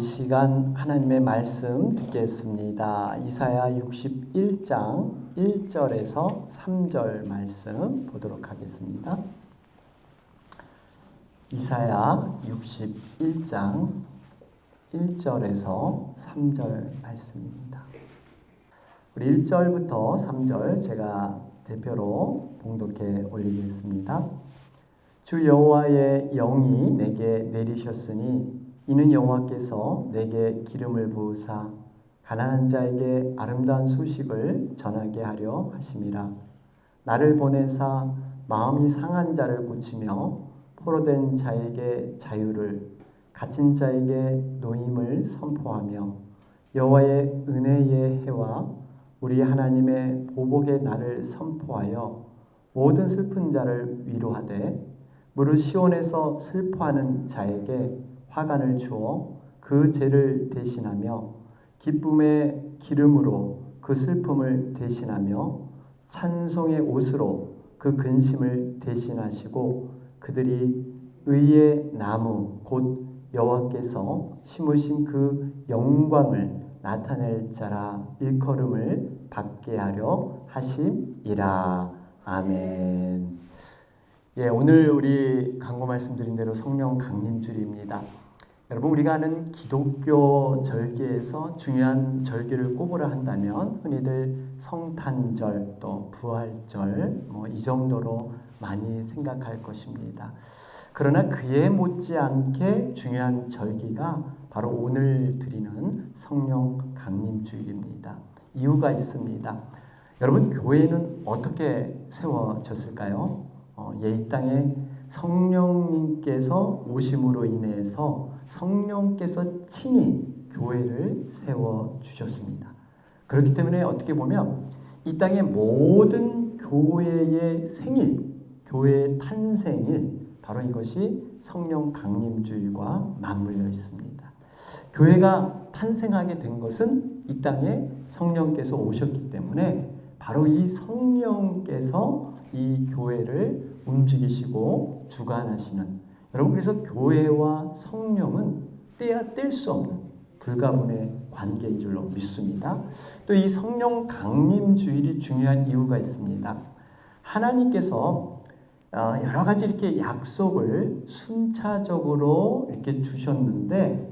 시간 하나님의 말씀 듣겠습니다. 이사야 61장 1절에서 3절 말씀 보도록 하겠습니다. 이사야 61장 1절에서 3절 말씀입니다. 우리 1절부터 3절 제가 대표로 봉독해 올리겠습니다. 주 여호와의 영이 내게 내리셨으니 이는 여호와께서 내게 기름을 부으사 가난한 자에게 아름다운 소식을 전하게 하려 하심이라. 나를 보내사 마음이 상한 자를 고치며 포로된 자에게 자유를, 갇힌 자에게 노임을 선포하며 여호와의 은혜의 해와 우리 하나님의 보복의 날을 선포하여 모든 슬픈 자를 위로하되 무릇 시온에서 슬퍼하는 자에게 화관을 주어 그 죄를 대신하며 기쁨의 기름으로 그 슬픔을 대신하며 찬송의 옷으로 그 근심을 대신하시고 그들이 의의 나무 곧 여호와께서 심으신 그 영광을 나타낼 자라 일컬음을 받게 하려 하심이라. 아멘. 오늘 우리 강고 말씀드린 대로 성령 강림주일입니다. 여러분, 우리가 아는 기독교 절기에서 중요한 절기를 꼽으라 한다면 흔히들 성탄절 또 부활절 이 정도로 많이 생각할 것입니다. 그러나 그에 못지않게 중요한 절기가 바로 오늘 드리는 성령 강림주일입니다. 이유가 있습니다. 여러분, 교회는 어떻게 세워졌을까요? 이 땅에 성령님께서 오심으로 인해서 성령께서 친히 교회를 세워주셨습니다. 그렇기 때문에 어떻게 보면 이 땅의 모든 교회의 생일, 교회의 탄생일, 바로 이것이 성령 강림주일과 맞물려 있습니다. 교회가 탄생하게 된 것은 이 땅에 성령께서 오셨기 때문에 바로 이 성령께서 이 교회를 움직이시고 주관하시는, 여러분, 그래서 교회와 성령은 떼야 뗄 수 없는 불가분의 관계인 줄로 믿습니다. 또 이 성령 강림주일이 중요한 이유가 있습니다. 하나님께서 여러 가지 이렇게 약속을 순차적으로 이렇게 주셨는데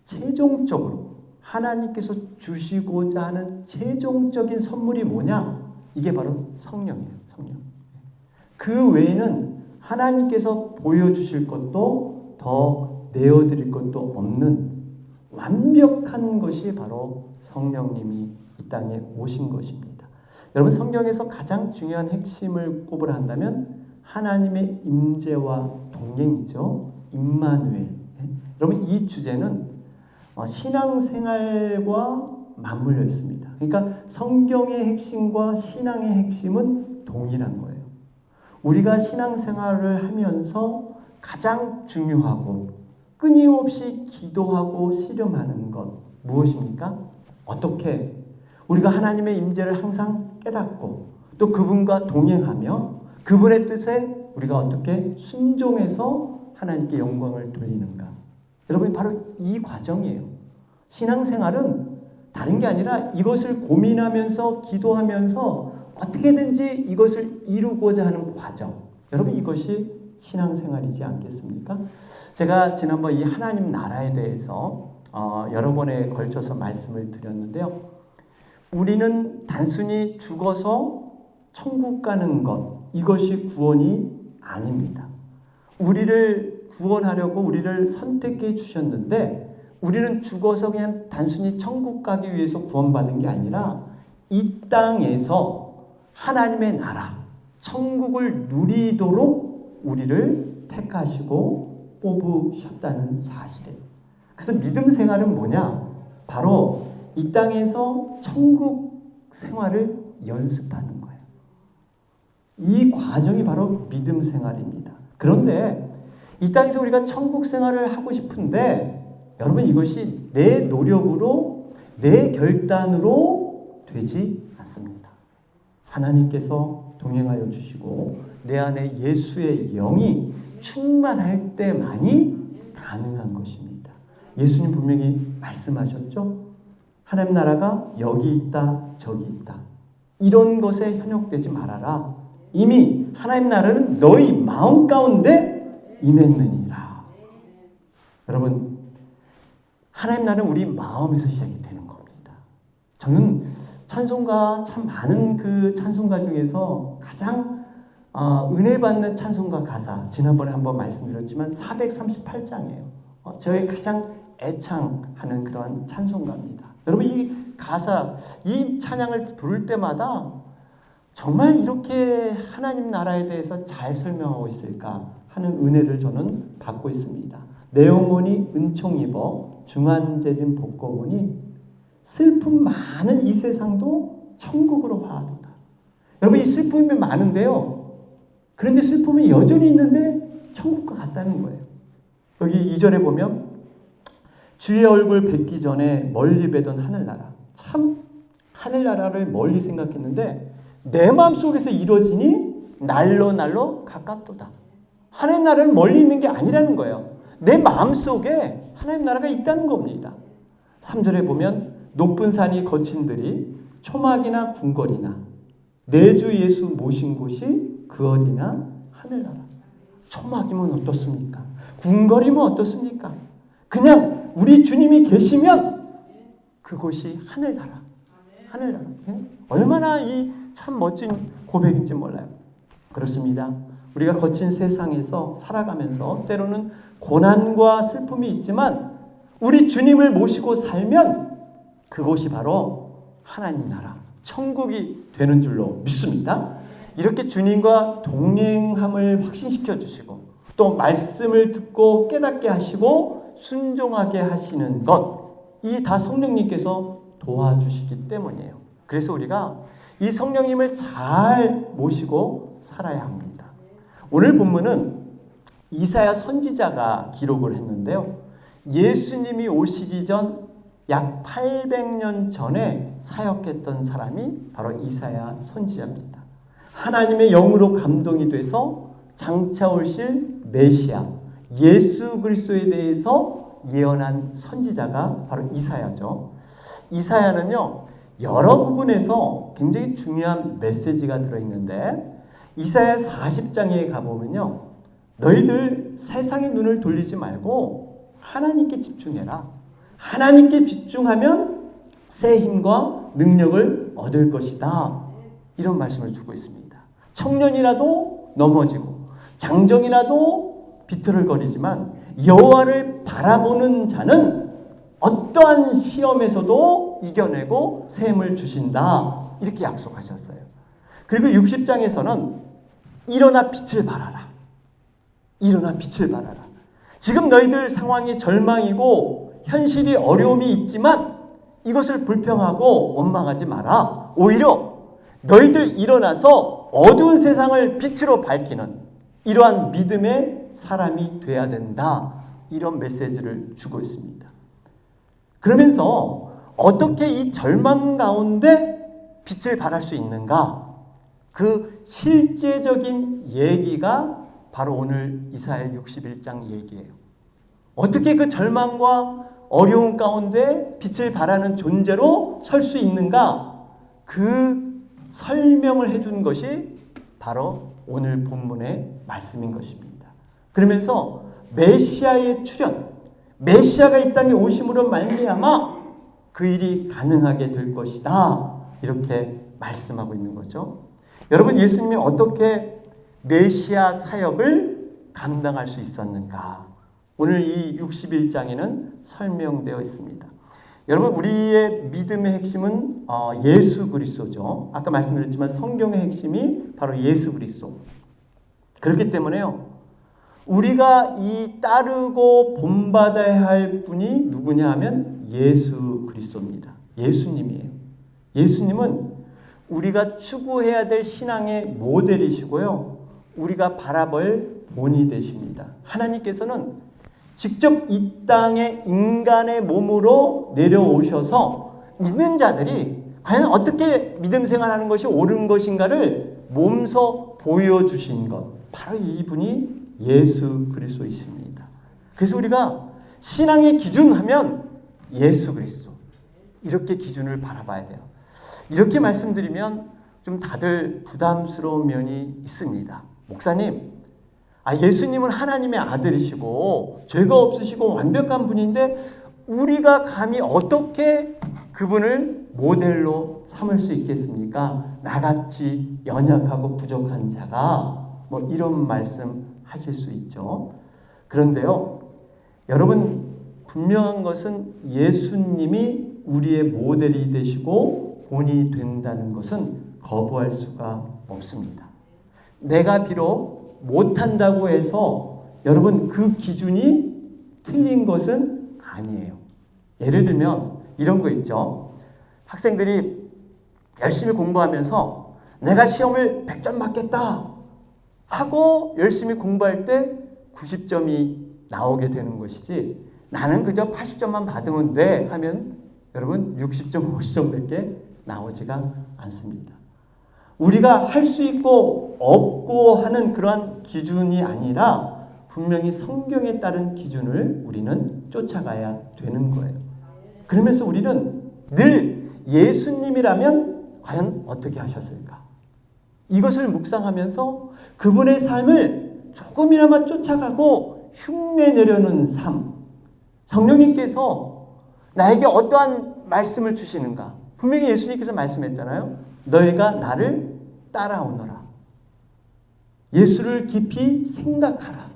최종적으로 하나님께서 주시고자 하는 최종적인 선물이 뭐냐? 이게 바로 성령이에요. 성령. 그 외에는 하나님께서 보여주실 것도 더 내어드릴 것도 없는 완벽한 것이 바로 성령님이 이 땅에 오신 것입니다. 여러분, 성경에서 가장 중요한 핵심을 꼽으라 한다면 하나님의 임재와 동행이죠. 임마누엘. 여러분, 이 주제는 신앙생활과 맞물려 있습니다. 그러니까 성경의 핵심과 신앙의 핵심은 동일한 거예요. 우리가 신앙생활을 하면서 가장 중요하고 끊임없이 기도하고 씨름하는 것 무엇입니까? 어떻게 우리가 하나님의 임재를 항상 깨닫고 또 그분과 동행하며 그분의 뜻에 우리가 어떻게 순종해서 하나님께 영광을 돌리는가? 여러분, 바로 이 과정이에요. 신앙생활은 다른 게 아니라 이것을 고민하면서 기도하면서 어떻게든지 이것을 이루고자 하는 과정. 여러분, 이것이 신앙생활이지 않겠습니까? 제가 지난번 이 하나님 나라에 대해서 여러 번에 걸쳐서 말씀을 드렸는데요. 우리는 단순히 죽어서 천국 가는 것, 이것이 구원이 아닙니다. 우리를 구원하려고 우리를 선택해 주셨는데 우리는 죽어서 그냥 단순히 천국 가기 위해서 구원받은 게 아니라 이 땅에서 하나님의 나라, 천국을 누리도록 우리를 택하시고 뽑으셨다는 사실이에요. 그래서 믿음 생활은 뭐냐? 바로 이 땅에서 천국 생활을 연습하는 거예요. 이 과정이 바로 믿음 생활입니다. 그런데 이 땅에서 우리가 천국 생활을 하고 싶은데 여러분, 이것이 내 노력으로 내 결단으로 되지 않습니다. 하나님께서 동행하여 주시고 내 안에 예수의 영이 충만할 때만이 가능한 것입니다. 예수님 분명히 말씀하셨죠? 하나님 나라가 여기 있다, 저기 있다. 이런 것에 현혹되지 말아라. 이미 하나님 나라는 너희 마음 가운데 임했느니라. 여러분, 하나님 나라는 우리 마음에서 시작이 되는 겁니다. 저는 찬송가, 참 많은 그 찬송가 중에서 가장 은혜 받는 찬송가 가사, 지난번에 한번 말씀드렸지만 438장이에요. 저의 가장 애창하는 그런 찬송가입니다. 여러분, 이 가사, 이 찬양을 부를 때마다 정말 이렇게 하나님 나라에 대해서 잘 설명하고 있을까 하는 은혜를 저는 받고 있습니다. 내 영혼이 은총 입어 중한재진 복거보니 슬픔 많은 이 세상도 천국으로 화하도다. 여러분, 이 슬픔이 많은데요. 그런데 슬픔이 여전히 있는데 천국과 같다는 거예요. 여기 2절에 보면 주의 얼굴 뵙기 전에 멀리 뵈던 하늘나라. 참 하늘나라를 멀리 생각했는데 내 마음속에서 이루어지니 날로 가깝도다. 하나님 나라는 멀리 있는 게 아니라는 거예요. 내 마음속에 하나님 나라가 있다는 겁니다. 3절에 보면 높은 산이 거친들이 초막이나 궁궐이나 내 주 예수 모신 곳이 그 어디나 하늘나라. 초막이면 어떻습니까? 궁궐이면 어떻습니까? 그냥 우리 주님이 계시면 그곳이 하늘나라. 하늘나라. 얼마나 이 참 멋진 고백인지 몰라요. 그렇습니다. 우리가 거친 세상에서 살아가면서 때로는 고난과 슬픔이 있지만 우리 주님을 모시고 살면 그곳이 바로 하나님 나라, 천국이 되는 줄로 믿습니다. 이렇게 주님과 동행함을 확신시켜 주시고 또 말씀을 듣고 깨닫게 하시고 순종하게 하시는 것, 이 다 성령님께서 도와주시기 때문이에요. 그래서 우리가 이 성령님을 잘 모시고 살아야 합니다. 오늘 본문은 이사야 선지자가 기록을 했는데요. 예수님이 오시기 전 약 800년 전에 사역했던 사람이 바로 이사야 선지자입니다. 하나님의 영으로 감동이 돼서 장차 오실 메시아 예수 그리스도에 대해서 예언한 선지자가 바로 이사야죠. 이사야는요, 여러 부분에서 굉장히 중요한 메시지가 들어있는데 이사야 40장에 가보면요, 너희들 세상의 눈을 돌리지 말고 하나님께 집중해라. 하나님께 집중하면 새 힘과 능력을 얻을 것이다. 이런 말씀을 주고 있습니다. 청년이라도 넘어지고 장정이라도 비틀거리지만 여호와를 바라보는 자는 어떠한 시험에서도 이겨내고 새 힘을 주신다. 이렇게 약속하셨어요. 그리고 60장에서는 일어나 빛을 발하라. 일어나 빛을 발하라. 지금 너희들 상황이 절망이고 현실이 어려움이 있지만 이것을 불평하고 원망하지 마라. 오히려 너희들 일어나서 어두운 세상을 빛으로 밝히는 이러한 믿음의 사람이 돼야 된다. 이런 메시지를 주고 있습니다. 그러면서 어떻게 이 절망 가운데 빛을 발할 수 있는가? 그 실제적인 얘기가 바로 오늘 이사야 61장 얘기예요. 어떻게 그 절망과 어려움 가운데 빛을 발하는 존재로 설 수 있는가? 그 설명을 해준 것이 바로 오늘 본문의 말씀인 것입니다. 그러면서 메시아의 출현, 메시아가 이 땅에 오심으로 말미암아 그 일이 가능하게 될 것이다. 이렇게 말씀하고 있는 거죠. 여러분, 예수님이 어떻게 메시아 사역을 감당할 수 있었는가? 오늘 이 61장에는 설명되어 있습니다. 여러분, 우리의 믿음의 핵심은 예수 그리스도죠. 아까 말씀드렸지만 성경의 핵심이 바로 예수 그리스도. 그렇기 때문에요, 우리가 이 따르고 본받아야 할 분이 누구냐 하면 예수 그리스도입니다. 예수님이에요. 예수님은 우리가 추구해야 될 신앙의 모델이시고요, 우리가 바라볼 본이 되십니다. 하나님께서는 직접 이 땅에 인간의 몸으로 내려오셔서 믿는 자들이 과연 어떻게 믿음 생활하는 것이 옳은 것인가를 몸소 보여주신 것, 바로 이분이 예수 그리스도이십니다. 그래서 우리가 신앙의 기준 하면 예수 그리스도. 이렇게 기준을 바라봐야 돼요. 이렇게 말씀드리면 좀 다들 부담스러운 면이 있습니다. 목사님, 예수님은 하나님의 아들이시고 죄가 없으시고 완벽한 분인데 우리가 감히 어떻게 그분을 모델로 삼을 수 있겠습니까? 나같이 연약하고 부족한 자가 이런 말씀 하실 수 있죠. 그런데요, 여러분 분명한 것은 예수님이 우리의 모델이 되시고 본이 된다는 것은 거부할 수가 없습니다. 내가 비록 못한다고 해서 여러분 그 기준이 틀린 것은 아니에요. 예를 들면 이런 거 있죠. 학생들이 열심히 공부하면서 내가 시험을 100점 맞겠다 하고 열심히 공부할 때 90점이 나오게 되는 것이지, 나는 그저 80점만 받으면 돼 하면 여러분 60점, 50점밖에 나오지가 않습니다. 우리가 할 수 있고 없고 하는 그러한 기준이 아니라 분명히 성경에 따른 기준을 우리는 쫓아가야 되는 거예요. 그러면서 우리는 늘 예수님이라면 과연 어떻게 하셨을까? 이것을 묵상하면서 그분의 삶을 조금이나마 쫓아가고 흉내내려는 삶, 성령님께서 나에게 어떠한 말씀을 주시는가? 분명히 예수님께서 말씀했잖아요. 너희가 나를 따라오너라. 예수를 깊이 생각하라.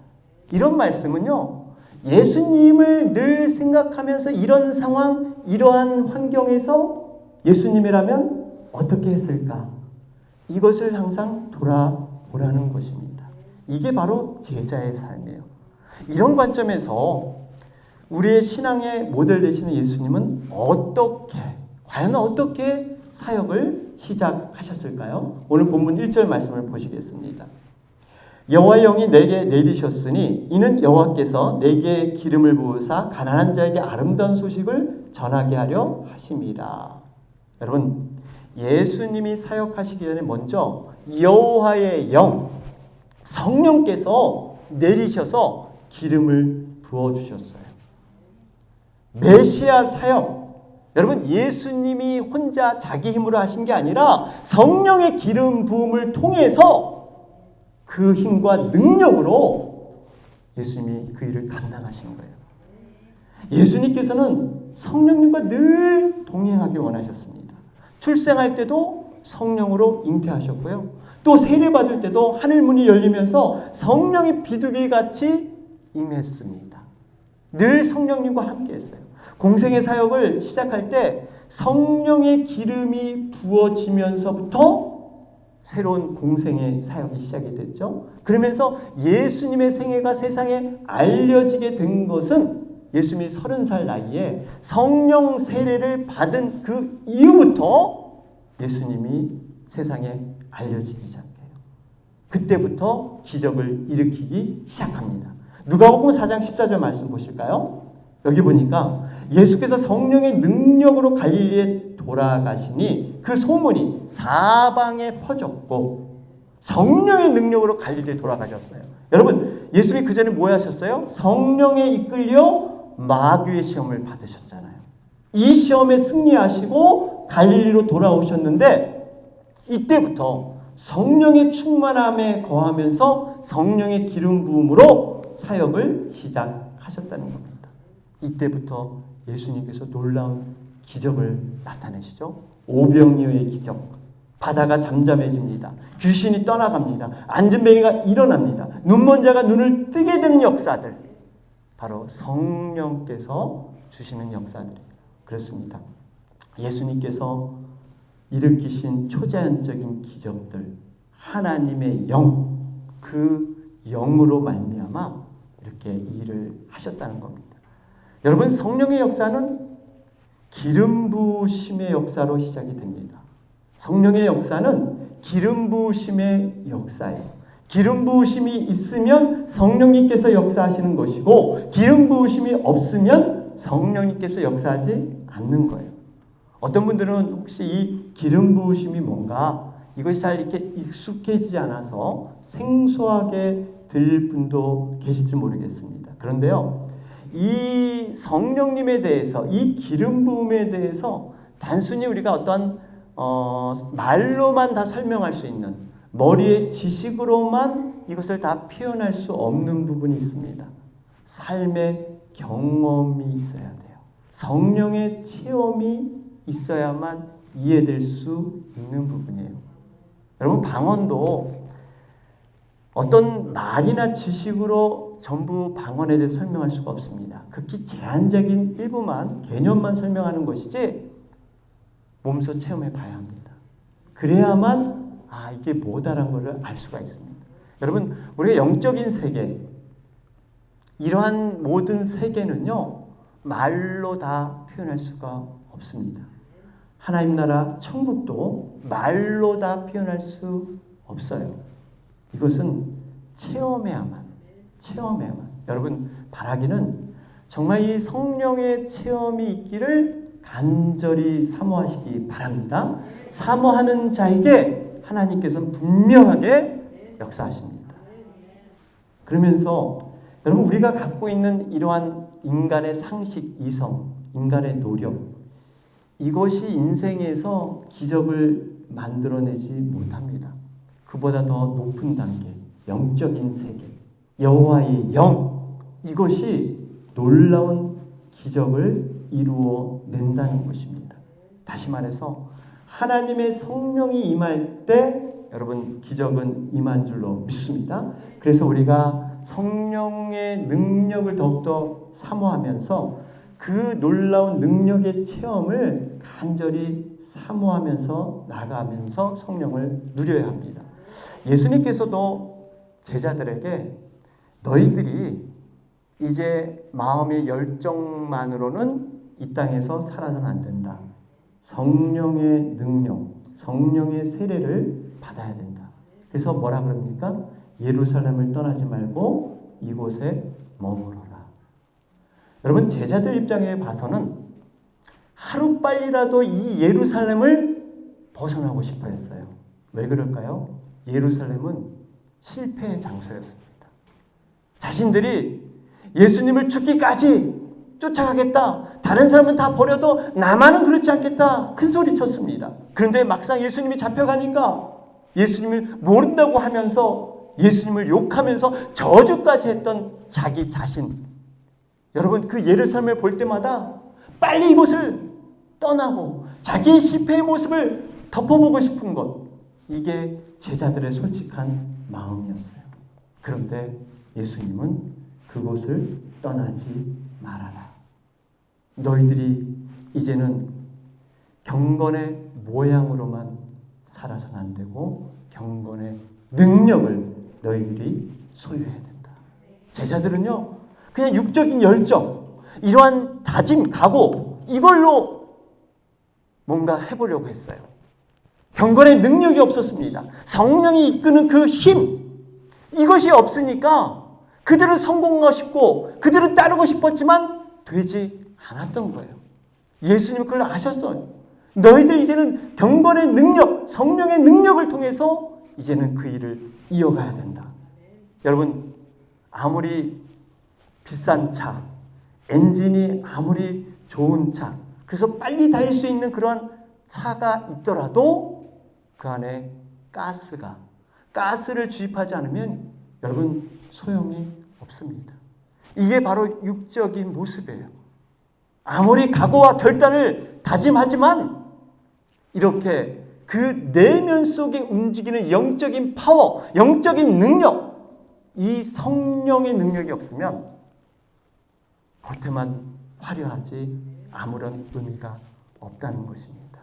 이런 말씀은요, 예수님을 늘 생각하면서 이런 상황, 이러한 환경에서 예수님이라면 어떻게 했을까? 이것을 항상 돌아보라는 것입니다. 이게 바로 제자의 삶이에요. 이런 관점에서 우리의 신앙의 모델 되시는 예수님은 과연 어떻게 사역을 시작하셨을까요? 오늘 본문 1절 말씀을 보시겠습니다. 여호와의 영이 내게 내리셨으니 이는 여호와께서 내게 기름을 부으사 가난한 자에게 아름다운 소식을 전하게 하려 하심이라. 여러분, 예수님이 사역하시기 전에 먼저 여호와의 영, 성령께서 내리셔서 기름을 부어주셨어요. 메시아 사역, 여러분 예수님이 혼자 자기 힘으로 하신 게 아니라 성령의 기름 부음을 통해서 그 힘과 능력으로 예수님이 그 일을 감당하시는 거예요. 예수님께서는 성령님과 늘 동행하기 원하셨습니다. 출생할 때도 성령으로 잉태하셨고요. 또 세례받을 때도 하늘문이 열리면서 성령의 비둘기같이 임했습니다. 늘 성령님과 함께 했어요. 공생의 사역을 시작할 때 성령의 기름이 부어지면서부터 새로운 공생의 사역이 시작이 됐죠. 그러면서 예수님의 생애가 세상에 알려지게 된 것은 예수님이 30살 나이에 성령 세례를 받은 그 이후부터 예수님이 세상에 알려지기 시작해요. 그때부터 기적을 일으키기 시작합니다. 누가복음 4장 14절 말씀 보실까요? 여기 보니까 예수께서 성령의 능력으로 갈릴리에 돌아가시니 그 소문이 사방에 퍼졌고 성령의 능력으로 갈릴리에 돌아가셨어요. 여러분, 예수님이 그 전에 뭐 하셨어요? 성령에 이끌려 마귀의 시험을 받으셨잖아요. 이 시험에 승리하시고 갈릴리로 돌아오셨는데 이때부터 성령의 충만함에 거하면서 성령의 기름 부음으로 사역을 시작하셨다는 겁니다. 이때부터 예수님께서 놀라운 기적을 나타내시죠. 오병이어의 기적, 바다가 잠잠해집니다. 귀신이 떠나갑니다. 앉은뱅이가 일어납니다. 눈먼 자가 눈을 뜨게 되는 역사들, 바로 성령께서 주시는 역사들이에요. 그렇습니다. 예수님께서 일으키신 초자연적인 기적들, 하나님의 영, 그 영으로 말미암아 이렇게 일을 하셨다는 겁니다. 여러분, 성령의 역사는 기름 부으심의 역사로 시작이 됩니다. 성령의 역사는 기름 부으심의 역사예요. 기름 부으심이 있으면 성령님께서 역사하시는 것이고 기름 부으심이 없으면 성령님께서 역사하지 않는 거예요. 어떤 분들은 혹시 이 기름 부으심이 뭔가 이것이 잘 이렇게 익숙해지지 않아서 생소하게 들릴 분도 계실지 모르겠습니다. 그런데요, 이 성령님에 대해서, 이 기름 부음에 대해서 단순히 우리가 어떤 말로만 다 설명할 수 있는, 머리의 지식으로만 이것을 다 표현할 수 없는 부분이 있습니다. 삶의 경험이 있어야 돼요. 성령의 체험이 있어야만 이해될 수 있는 부분이에요. 여러분, 방언도 어떤 말이나 지식으로 전부 방언에 대해 설명할 수가 없습니다. 극히 제한적인 일부만, 개념만 설명하는 것이지 몸소 체험해 봐야 합니다. 그래야만 이게 뭐다라는 것을 알 수가 있습니다. 여러분, 우리가 영적인 세계, 이러한 모든 세계는요, 말로 다 표현할 수가 없습니다. 하나님 나라 천국도 말로 다 표현할 수 없어요. 이것은 체험해야만. 여러분, 바라기는 정말 이 성령의 체험이 있기를 간절히 사모하시기 바랍니다. 사모하는 자에게 하나님께서는 분명하게 역사하십니다. 그러면서 여러분, 우리가 갖고 있는 이러한 인간의 상식, 이성, 인간의 노력, 이것이 인생에서 기적을 만들어내지 못합니다. 그보다 더 높은 단계, 영적인 세계, 여호와의 영, 이것이 놀라운 기적을 이루어낸다는 것입니다. 다시 말해서 하나님의 성령이 임할 때 여러분, 기적은 임한 줄로 믿습니다. 그래서 우리가 성령의 능력을 더욱더 사모하면서 그 놀라운 능력의 체험을 간절히 사모하면서 나가면서 성령을 누려야 합니다. 예수님께서도 제자들에게 너희들이 이제 마음의 열정만으로는 이 땅에서 살아서는 안 된다. 성령의 능력, 성령의 세례를 받아야 된다. 그래서 뭐라 그럽니까? 예루살렘을 떠나지 말고 이곳에 머무러라. 여러분, 제자들 입장에 봐서는 하루빨리라도 이 예루살렘을 벗어나고 싶어 했어요. 왜 그럴까요? 예루살렘은 실패의 장소였습니다. 자신들이 예수님을 죽기까지 쫓아가겠다. 다른 사람은 다 버려도 나만은 그렇지 않겠다. 큰 소리 쳤습니다. 그런데 막상 예수님이 잡혀가니까 예수님을 모른다고 하면서 예수님을 욕하면서 저주까지 했던 자기 자신. 여러분, 그 예루살렘을 볼 때마다 빨리 이곳을 떠나고 자기의 실패의 모습을 덮어보고 싶은 것. 이게 제자들의 솔직한 마음이었어요. 그런데 예수님은 그곳을 떠나지 말아라. 너희들이 이제는 경건의 모양으로만 살아서는 안 되고 경건의 능력을 너희들이 소유해야 된다. 제자들은요, 그냥 육적인 열정, 이러한 다짐, 각오, 이걸로 뭔가 해보려고 했어요. 경건의 능력이 없었습니다. 성령이 이끄는 그 힘, 이것이 없으니까 그들은 성공하고 싶고 그들은 따르고 싶었지만 되지 않았던 거예요. 예수님은 그걸 아셨어요. 너희들 이제는 경건의 능력, 성령의 능력을 통해서 이제는 그 일을 이어가야 된다. 여러분, 아무리 비싼 차, 엔진이 아무리 좋은 차, 그래서 빨리 달릴 수 있는 그런 차가 있더라도 그 안에 가스를 주입하지 않으면 여러분 소용이 없습니다. 이게 바로 육적인 모습이에요. 아무리 각오와 결단을 다짐하지만 이렇게 그 내면 속에 움직이는 영적인 파워, 영적인 능력, 이 성령의 능력이 없으면 겉에만 화려하지 아무런 의미가 없다는 것입니다.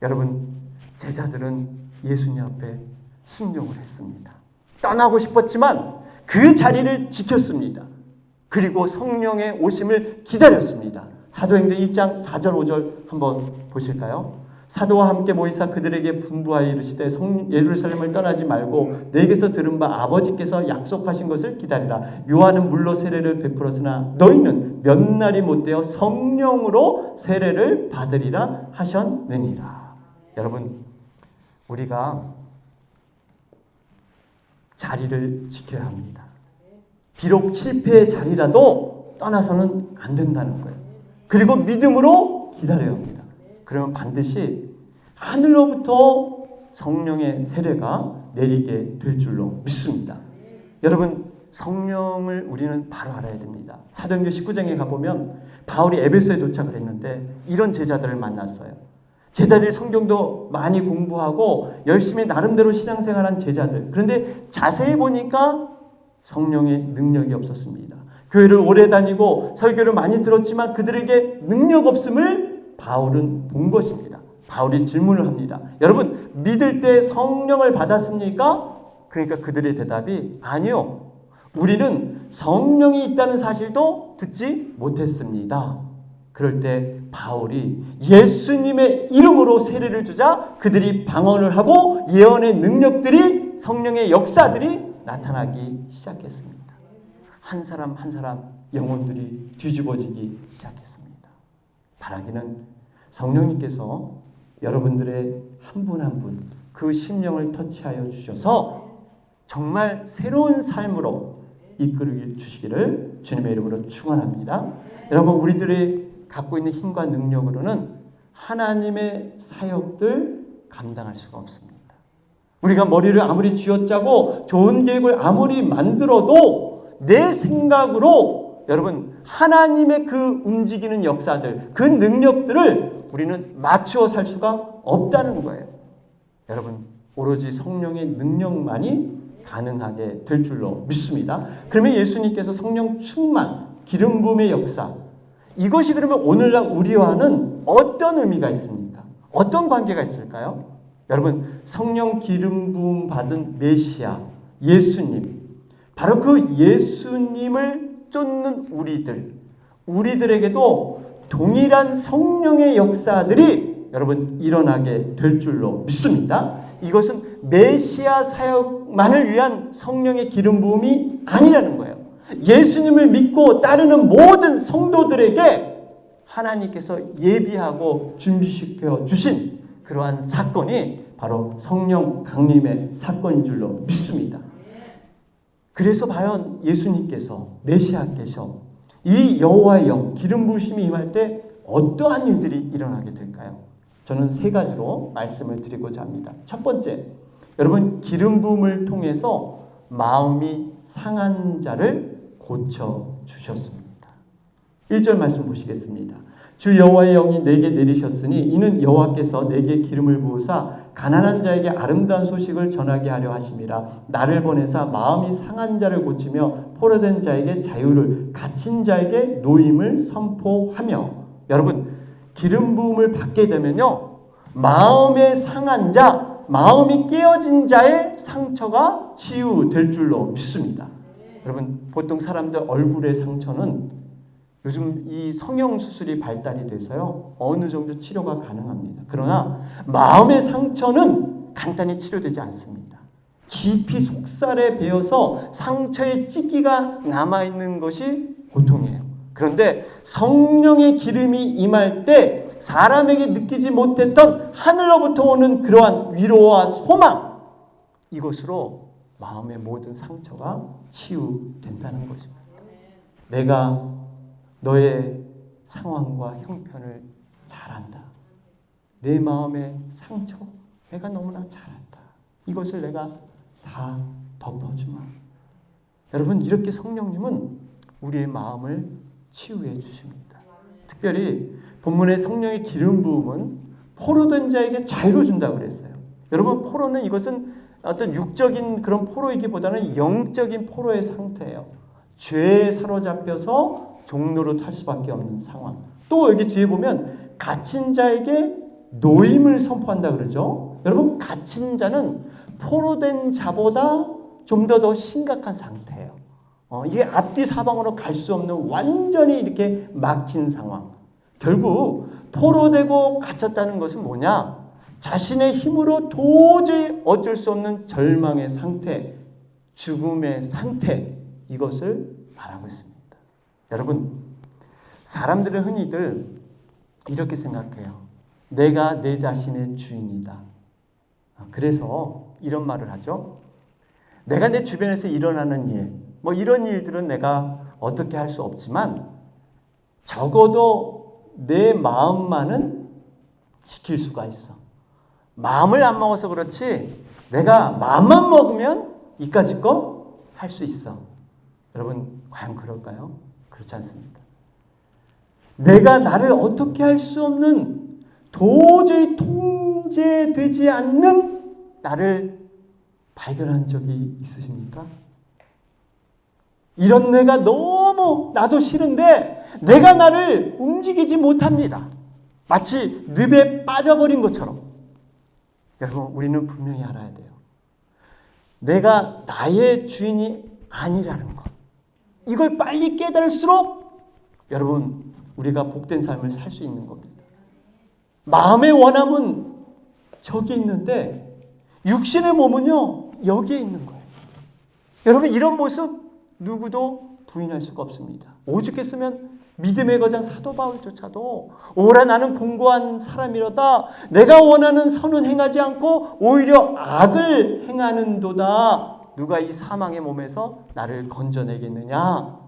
여러분, 제자들은 예수님 앞에 순종을 했습니다. 떠나고 싶었지만 그 자리를 지켰습니다. 그리고 성령의 오심을 기다렸습니다. 사도행전 1장 4절 5절 한번 보실까요? 사도와 함께 모이사 그들에게 분부하여 이르시되 예루살렘을 떠나지 말고 내게서 들은 바 아버지께서 약속하신 것을 기다리라. 요한은 물로 세례를 베풀었으나 너희는 몇 날이 못되어 성령으로 세례를 받으리라 하셨느니라. 여러분, 우리가 자리를 지켜야 합니다. 비록 실패의 자리라도 떠나서는 안 된다는 거예요. 그리고 믿음으로 기다려야 합니다. 그러면 반드시 하늘로부터 성령의 세례가 내리게 될 줄로 믿습니다. 여러분, 성령을 우리는 바로 알아야 됩니다. 사도행전 19장에 가보면 바울이 에베소에 도착을 했는데 이런 제자들을 만났어요. 제자들이 성경도 많이 공부하고 열심히 나름대로 신앙생활한 제자들. 그런데 자세히 보니까 성령의 능력이 없었습니다. 교회를 오래 다니고 설교를 많이 들었지만 그들에게 능력 없음을 바울은 본 것입니다. 바울이 질문을 합니다. 여러분, 믿을 때 성령을 받았습니까? 그러니까 그들의 대답이 아니요. 우리는 성령이 있다는 사실도 듣지 못했습니다. 그럴 때 바울이 예수님의 이름으로 세례를 주자 그들이 방언을 하고 예언의 능력들이, 성령의 역사들이 나타나기 시작했습니다. 한 사람 한 사람 영혼들이 뒤집어지기 시작했습니다. 바라기는 성령님께서 여러분들의 한 분 한 분 그 심령을 터치하여 주셔서 정말 새로운 삶으로 이끌어 주시기를 주님의 이름으로 축원합니다. 여러분, 우리들이 갖고 있는 힘과 능력으로는 하나님의 사역들 감당할 수가 없습니다. 우리가 머리를 아무리 쥐어짜고 좋은 계획을 아무리 만들어도 내 생각으로 여러분 하나님의 그 움직이는 역사들, 그 능력들을 우리는 맞추어 살 수가 없다는 거예요. 여러분, 오로지 성령의 능력만이 가능하게 될 줄로 믿습니다. 그러면 예수님께서 성령 충만, 기름 부음의 역사, 이것이 그러면 오늘날 우리와는 어떤 의미가 있습니까? 어떤 관계가 있을까요? 여러분, 성령 기름 부음 받은 메시아, 예수님, 바로 그 예수님을 쫓는 우리들에게도 동일한 성령의 역사들이 여러분 일어나게 될 줄로 믿습니다. 이것은 메시아 사역만을 위한 성령의 기름 부음이 아니라는 거예요. 예수님을 믿고 따르는 모든 성도들에게 하나님께서 예비하고 준비시켜 주신 그러한 사건이 바로 성령 강림의 사건인 줄로 믿습니다. 그래서 과연 예수님께서, 메시아께서 이 여호와의 영, 기름 부으심이 임할 때 어떠한 일들이 일어나게 될까요? 저는 세 가지로 말씀을 드리고자 합니다. 첫 번째, 여러분, 기름 부음을 통해서 마음이 상한 자를 고쳐주셨습니다. 1절 말씀 보시겠습니다. 주 여호와의 영이 내게 내리셨으니 이는 여호와께서 내게 기름을 부으사 가난한 자에게 아름다운 소식을 전하게 하려 하심이라. 나를 보내사 마음이 상한 자를 고치며 포로된 자에게 자유를, 갇힌 자에게 노임을 선포하며. 여러분, 기름 부음을 받게 되면요, 마음의 상한 자, 마음이 깨어진 자의 상처가 치유될 줄로 믿습니다. 여러분, 보통 사람들 얼굴의 상처는 요즘 이 성형수술이 발달이 돼서요, 어느 정도 치료가 가능합니다. 그러나 마음의 상처는 간단히 치료되지 않습니다. 깊이 속살에 베어서 상처의 찌기가 남아있는 것이 고통이에요. 그런데 성령의 기름이 임할 때 사람에게 느끼지 못했던 하늘로부터 오는 그러한 위로와 소망, 이것으로 마음의 모든 상처가 치유된다는 것입니다. 내가 너의 상황과 형편을 잘 안다. 내 마음의 상처 내가 너무나 잘 안다. 이것을 내가 다 덮어주마. 여러분, 이렇게 성령님은 우리의 마음을 치유해 주십니다. 특별히 본문의 성령의 기름 부음은 포로된 자에게 자유를 준다고 그랬어요. 여러분, 포로는 이것은 어떤 육적인 그런 포로이기보다는 영적인 포로의 상태예요. 죄에 사로잡혀서 종로로 탈 수밖에 없는 상황. 또 여기 뒤에 보면 갇힌 자에게 노임을 선포한다 그러죠. 여러분, 갇힌 자는 포로된 자보다 좀 더 심각한 상태예요. 이게 앞뒤 사방으로 갈 수 없는 완전히 이렇게 막힌 상황. 결국 포로되고 갇혔다는 것은 뭐냐? 자신의 힘으로 도저히 어쩔 수 없는 절망의 상태, 죽음의 상태, 이것을 말하고 있습니다. 여러분, 사람들은 흔히들 이렇게 생각해요. 내가 내 자신의 주인이다. 그래서 이런 말을 하죠. 내가 내 주변에서 일어나는 일, 이런 일들은 내가 어떻게 할 수 없지만 적어도 내 마음만은 지킬 수가 있어. 마음을 안 먹어서 그렇지 내가 마음만 먹으면 이까짓 거 할 수 있어. 여러분 과연 그럴까요? 그렇지 않습니다. 내가 나를 어떻게 할 수 없는 도저히 통제되지 않는 나를 발견한 적이 있으십니까? 이런 내가 너무 나도 싫은데 내가 나를 움직이지 못합니다. 마치 늪에 빠져버린 것처럼. 여러분 우리는 분명히 알아야 돼요. 내가 나의 주인이 아니라는 것. 이걸 빨리 깨달을수록 여러분 우리가 복된 삶을 살 수 있는 겁니다. 마음의 원함은 저기 있는데 육신의 몸은요 여기에 있는 거예요. 여러분 이런 모습 누구도 부인할 수가 없습니다. 오죽했으면 믿음의 거장 사도 바울조차도 오라 나는 공고한 사람이로다. 내가 원하는 선은 행하지 않고 오히려 악을 행하는도다. 누가 이 사망의 몸에서 나를 건져내겠느냐.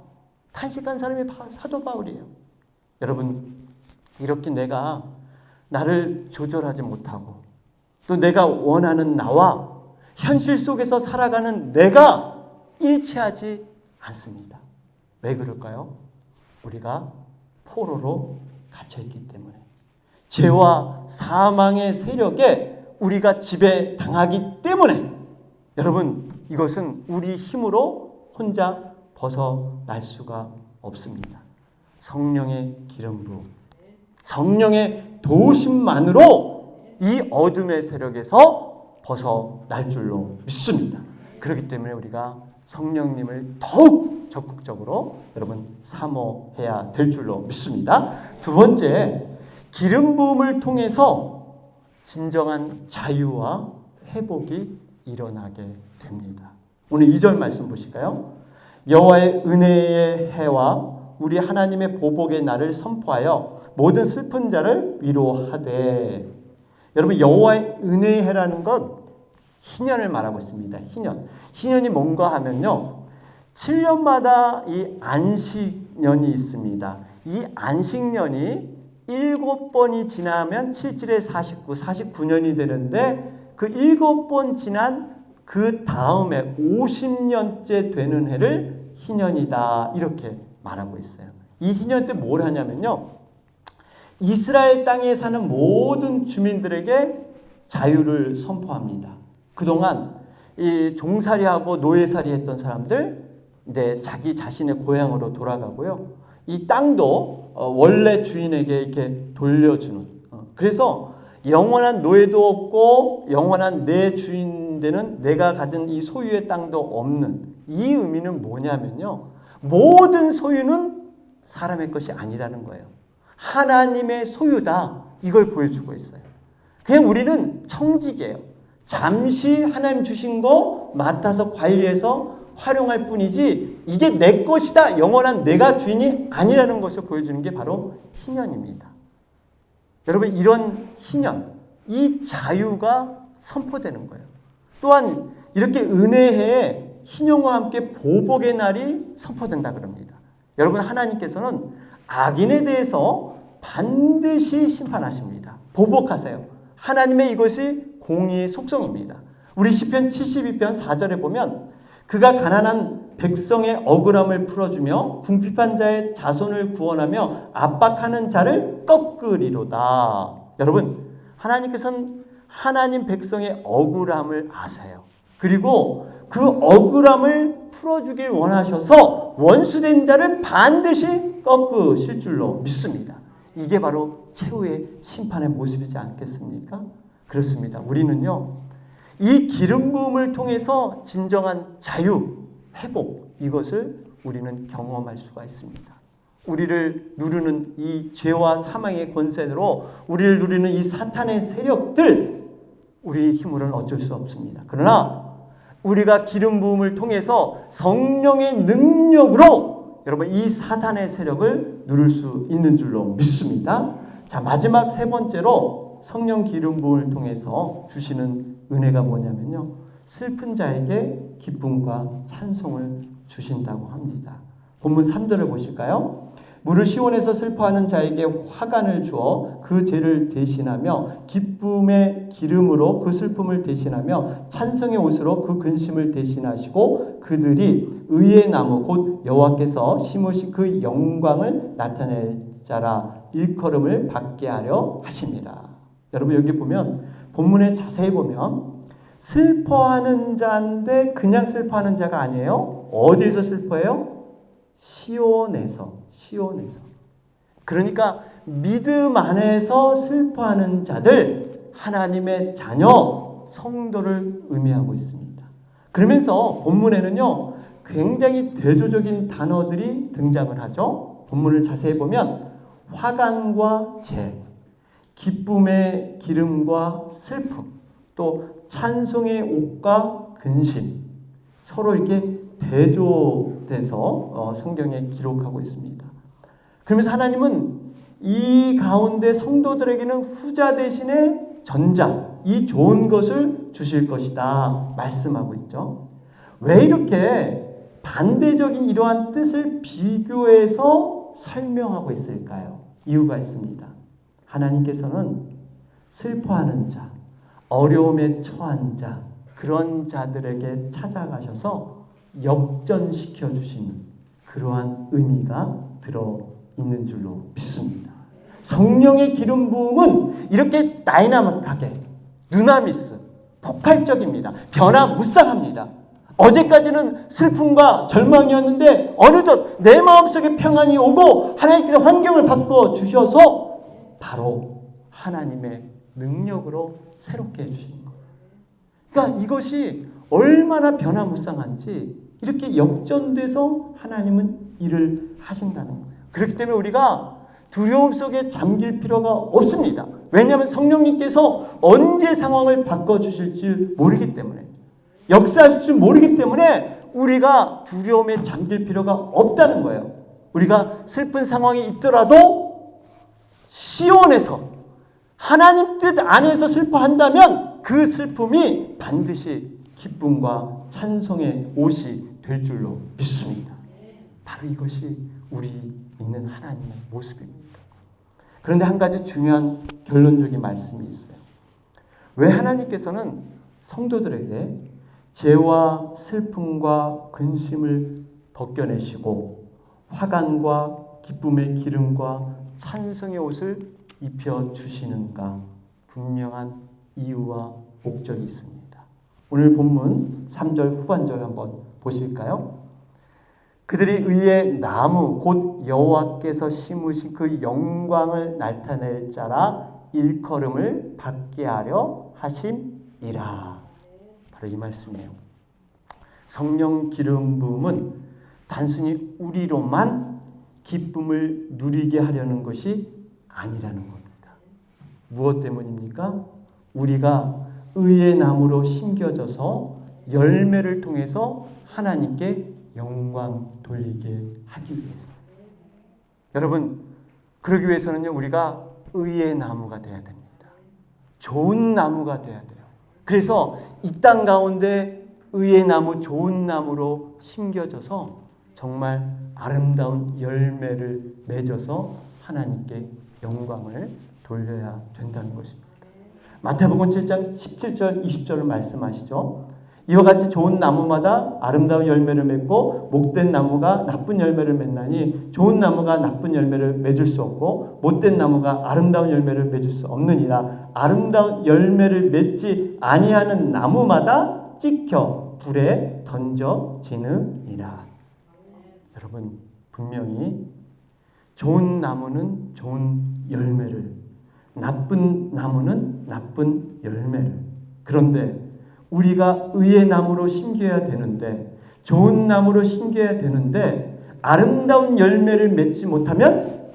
탄식한 사람이 사도 바울이에요. 여러분 이렇게 내가 나를 조절하지 못하고 또 내가 원하는 나와 현실 속에서 살아가는 내가 일치하지 않습니다. 왜 그럴까요? 우리가 포로로 갇혀있기 때문에 죄와 사망의 세력에 우리가 지배당하기 때문에 여러분 이것은 우리 힘으로 혼자 벗어날 수가 없습니다. 성령의 기름 부음, 성령의 도우심만으로 이 어둠의 세력에서 벗어날 줄로 믿습니다. 그렇기 때문에 우리가 성령님을 더욱 적극적으로 여러분 사모해야 될 줄로 믿습니다. 두 번째, 기름 부음을 통해서 진정한 자유와 회복이 일어나게 됩니다. 오늘 2절 말씀 보실까요? 여호와의 은혜의 해와 우리 하나님의 보복의 날을 선포하여 모든 슬픈 자를 위로하되. 여러분 여호와의 은혜의 해라는 건 희년을 말하고 있습니다. 희년이 뭔가 하면요 7년마다 이 안식년이 있습니다. 이 안식년이 7번이 지나면 7, 49, 49년이 되는데 그 7번 지난 그 다음에 50년째 되는 해를 희년이다 이렇게 말하고 있어요. 이 희년 때 뭘 하냐면요 이스라엘 땅에 사는 모든 주민들에게 자유를 선포합니다. 그동안 이 종살이하고 노예살이 했던 사람들 이제 자기 자신의 고향으로 돌아가고요. 이 땅도 원래 주인에게 이렇게 돌려주는. 그래서 영원한 노예도 없고 영원한 내 주인 되는 내가 가진 이 소유의 땅도 없는 이 의미는 뭐냐면요. 모든 소유는 사람의 것이 아니라는 거예요. 하나님의 소유다. 이걸 보여주고 있어요. 그냥 우리는 청직이에요. 잠시 하나님 주신 거 맡아서 관리해서 활용할 뿐이지 이게 내 것이다. 영원한 내가 주인이 아니라는 것을 보여주는 게 바로 희년입니다. 여러분 이런 희년, 이 자유가 선포되는 거예요. 또한 이렇게 은혜의 희년과 함께 보복의 날이 선포된다 그럽니다. 여러분 하나님께서는 악인에 대해서 반드시 심판하십니다. 보복하세요. 하나님의 이것이 공의의 속성입니다. 우리 시편 72편 4절에 보면 그가 가난한 백성의 억울함을 풀어주며 궁핍한 자의 자손을 구원하며 압박하는 자를 꺾으리로다. 여러분 하나님께서는 하나님 백성의 억울함을 아세요. 그리고 그 억울함을 풀어주길 원하셔서 원수된 자를 반드시 꺾으실 줄로 믿습니다. 이게 바로 최후의 심판의 모습이지 않겠습니까? 그렇습니다. 우리는요 이 기름 부음을 통해서 진정한 자유, 회복 이것을 우리는 경험할 수가 있습니다. 우리를 누르는 이 죄와 사망의 권세로 우리를 누리는 이 사탄의 세력들 우리의 힘으로는 어쩔 수 없습니다. 그러나 우리가 기름 부음을 통해서 성령의 능력으로 여러분 이 사탄의 세력을 누를 수 있는 줄로 믿습니다. 자, 마지막 세 번째로 성령 기름 부음을 통해서 주시는 은혜가 뭐냐면요 슬픈 자에게 기쁨과 찬송을 주신다고 합니다. 본문 3절을 보실까요? 무릇 시온에서 슬퍼하는 자에게 화관을 주어 그 죄를 대신하며 기쁨의 기름으로 그 슬픔을 대신하며 찬송의 옷으로 그 근심을 대신하시고 그들이 의의 나무 곧 여호와께서 심으신 그 영광을 나타낼 자라 일컬음을 받게 하려 하십니다. 여러분 여기 보면 본문에 자세히 보면 슬퍼하는 자인데 그냥 슬퍼하는 자가 아니에요. 어디에서 슬퍼해요? 시온에서. 그러니까 믿음 안에서 슬퍼하는 자들, 하나님의 자녀, 성도를 의미하고 있습니다. 그러면서 본문에는요, 굉장히 대조적인 단어들이 등장을 하죠. 본문을 자세히 보면 화관과 재, 기쁨의 기름과 슬픔, 또 찬송의 옷과 근심, 서로 이렇게 대조돼서 성경에 기록하고 있습니다. 그러면서 하나님은 이 가운데 성도들에게는 후자 대신에 전자, 이 좋은 것을 주실 것이다 말씀하고 있죠. 왜 이렇게 반대적인 이러한 뜻을 비교해서 설명하고 있을까요? 이유가 있습니다. 하나님께서는 슬퍼하는 자, 어려움에 처한 자, 그런 자들에게 찾아가셔서 역전시켜 주시는 그러한 의미가 들어있는 줄로 믿습니다. 성령의 기름 부음은 이렇게 다이나믹하게 두나미스, 폭발적입니다. 변화무쌍합니다. 어제까지는 슬픔과 절망이었는데 어느덧 내 마음속에 평안이 오고 하나님께서 환경을 바꿔주셔서 바로 하나님의 능력으로 새롭게 해주시는 거예요. 그러니까 이것이 얼마나 변화무쌍한지 이렇게 역전돼서 하나님은 일을 하신다는 거예요. 그렇기 때문에 우리가 두려움 속에 잠길 필요가 없습니다. 왜냐하면 성령님께서 언제 상황을 바꿔주실지 모르기 때문에, 역사하실 줄 모르기 때문에 우리가 두려움에 잠길 필요가 없다는 거예요. 우리가 슬픈 상황이 있더라도 시온에서 하나님 뜻 안에서 슬퍼한다면 그 슬픔이 반드시 기쁨과 찬송의 옷이 될 줄로 믿습니다. 바로 이것이 우리 믿는 하나님의 모습입니다. 그런데 한 가지 중요한 결론적인 말씀이 있어요. 왜 하나님께서는 성도들에게 죄와 슬픔과 근심을 벗겨내시고 화관과 기쁨의 기름과 찬송의 옷을 입혀주시는가? 분명한 이유와 목적이 있습니다. 오늘 본문 3절 후반절 한번 보실까요? 그들이 의의 나무 곧 여호와께서 심으신 그 영광을 나타낼 자라 일컬음을 받게 하려 하심이라. 바로 이 말씀이에요. 성령 기름 부음은 단순히 우리로만 기쁨을 누리게 하려는 것이 아니라는 겁니다. 무엇 때문입니까? 우리가 의의 나무로 심겨져서 열매를 통해서 하나님께 영광 돌리게 하기 위해서. 여러분, 그러기 위해서는요, 우리가 의의 나무가 돼야 됩니다. 좋은 나무가 돼야 돼요. 그래서 이 땅 가운데 의의 나무, 좋은 나무로 심겨져서 정말 아름다운 열매를 맺어서 하나님께 영광을 돌려야 된다는 것입니다. 마태복음 7장 17절 20절을 말씀하시죠. 이와 같이 좋은 나무마다 아름다운 열매를 맺고 못된 나무가 나쁜 열매를 맺나니 좋은 나무가 나쁜 열매를 맺을 수 없고 못된 나무가 아름다운 열매를 맺을 수 없느니라. 아름다운 열매를 맺지 아니하는 나무마다 찍혀 불에 던져지느니라. 여러분, 분명히 좋은 나무는 좋은 열매를, 나쁜 나무는 나쁜 열매를. 그런데 우리가 의의 나무로 심겨야 되는데, 좋은 나무로 심겨야 되는데 아름다운 열매를 맺지 못하면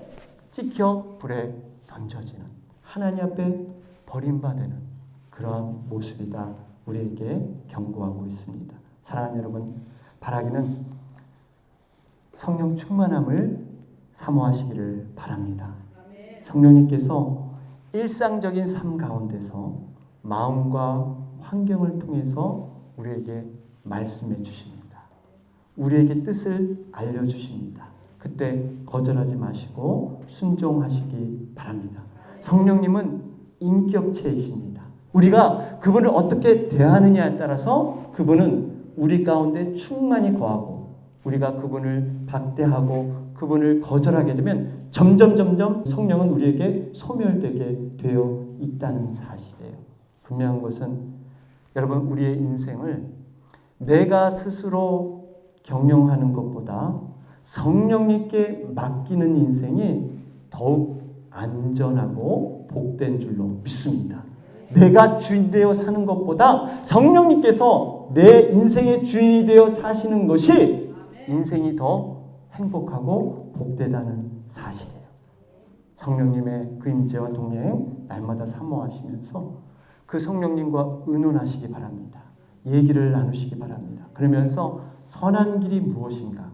찍혀 불에 던져지는, 하나님 앞에 버림받는 그러한 모습이다 우리에게 경고하고 있습니다. 사랑하는 여러분, 바라기는 성령 충만함을 사모하시기를 바랍니다. 성령님께서 일상적인 삶 가운데서 마음과 환경을 통해서 우리에게 말씀해 주십니다. 우리에게 뜻을 알려주십니다. 그때 거절하지 마시고 순종하시기 바랍니다. 성령님은 인격체이십니다. 우리가 그분을 어떻게 대하느냐에 따라서 그분은 우리 가운데 충만히 거하고, 우리가 그분을 박대하고 그분을 거절하게 되면 점점 성령은 우리에게 소멸되게 되어 있다는 사실이에요. 분명한 것은 여러분, 우리의 인생을 내가 스스로 경영하는 것보다 성령님께 맡기는 인생이 더욱 안전하고 복된 줄로 믿습니다. 내가 주인 되어 사는 것보다 성령님께서 내 인생의 주인이 되어 사시는 것이 인생이 더 행복하고 복되다는 사실이에요. 성령님의 그 임재와 동행 날마다 사모하시면서 그 성령님과 의논하시기 바랍니다. 얘기를 나누시기 바랍니다. 그러면서 선한 길이 무엇인가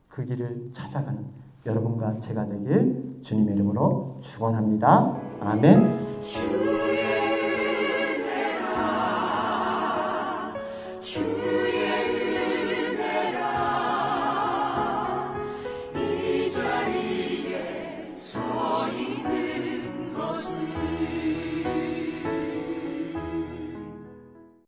그 길을 찾아가는 여러분과 제가 되길 주님의 이름으로 축원합니다. 아멘.